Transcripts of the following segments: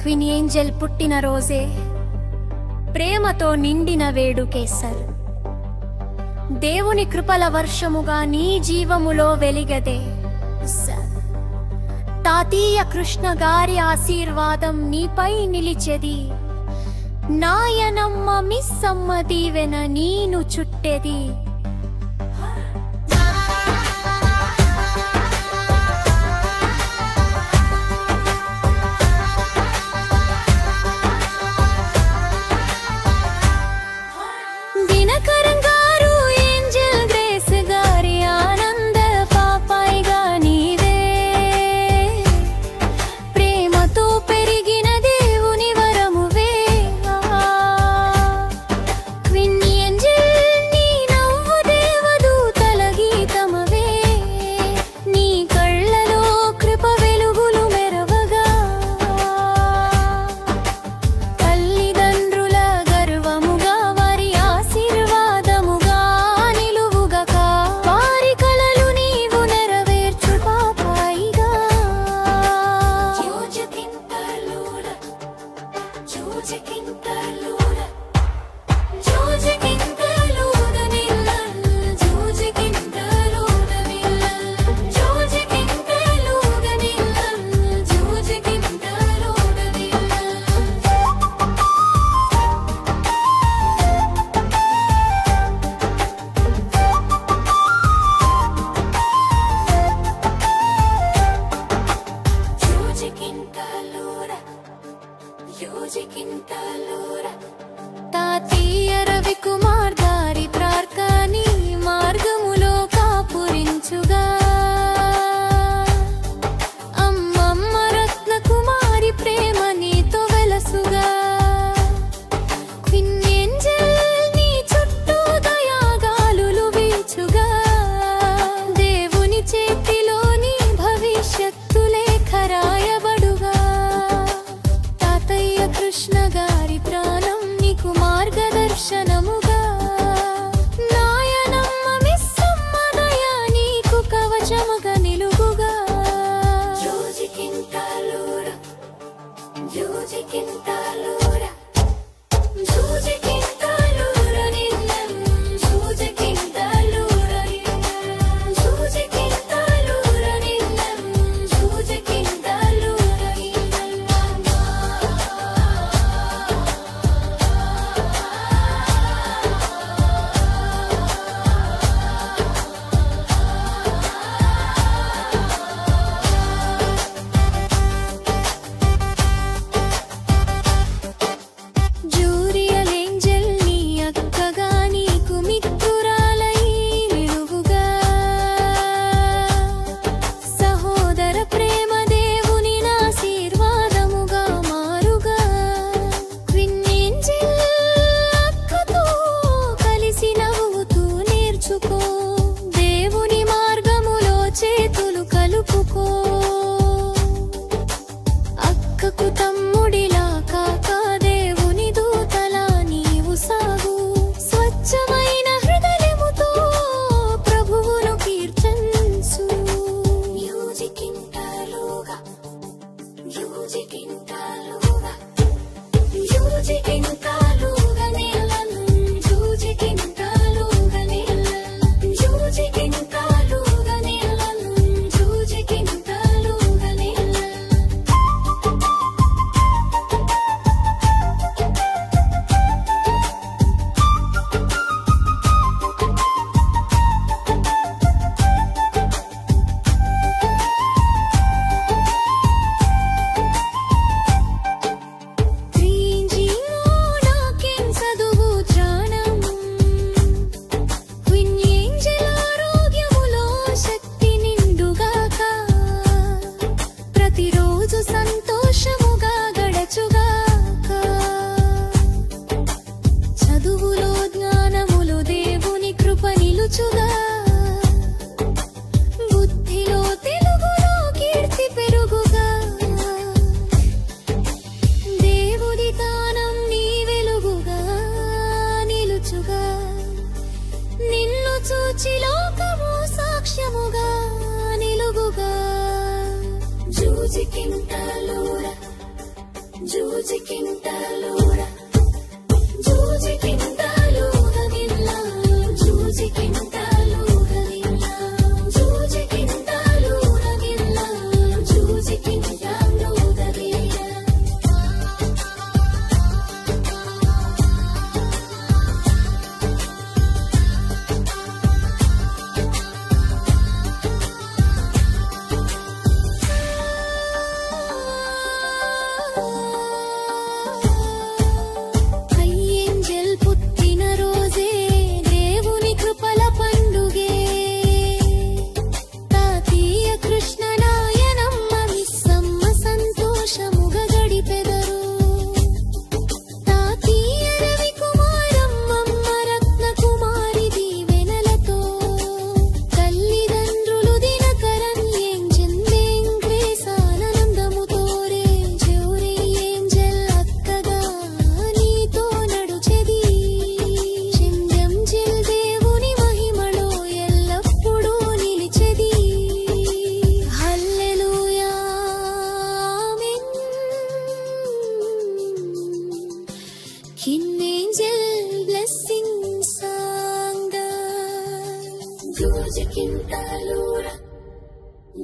Queen Angel పుట్టిన రోజే ప్రేమతో నిండిన వేడుకే సర్. దేవుని కృపల వర్షముగా నీ జీవములో వెలిగదే సర్. తాతీయ కృష్ణ గారి ఆశీర్వాదం నీపై నిలిచెది. నాయనమ్మ మిస్సమ్మ దీవెన నీను చుట్టెది. తాతీయ రవికుమార్ దారి ప్రార్థని మార్గములో కాపురించుగా. అమ్మమ్మ రత్నకుమారి ప్రేమ నీతో వెలసుగా. క్వీన్ ఏంజెల్ నీ చుట్టూ దయాగాలులు వీచుగా. దేవుని చేతిలోని భవిష్యత్తు లేఖ రాయబడుగా. తాతయ్య కృష్ణ గారి ప్రాణం నీకు మార్గదర్శనముగా. నాయనమ్మ మిస్సమ్మ దయా నీకు కవచముగా నిలుగుగా. దేవుని మార్గములో చేతులు కలుపుకో. అక్కకు తమ్ముడిలా కాక దేవుని దూతలా నీవు సాగు. స్వచ్ఛమైన హృదయముతో ప్రభువును కీర్తించు.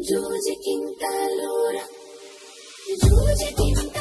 Giugi Quintalora, Giugi Quintalora.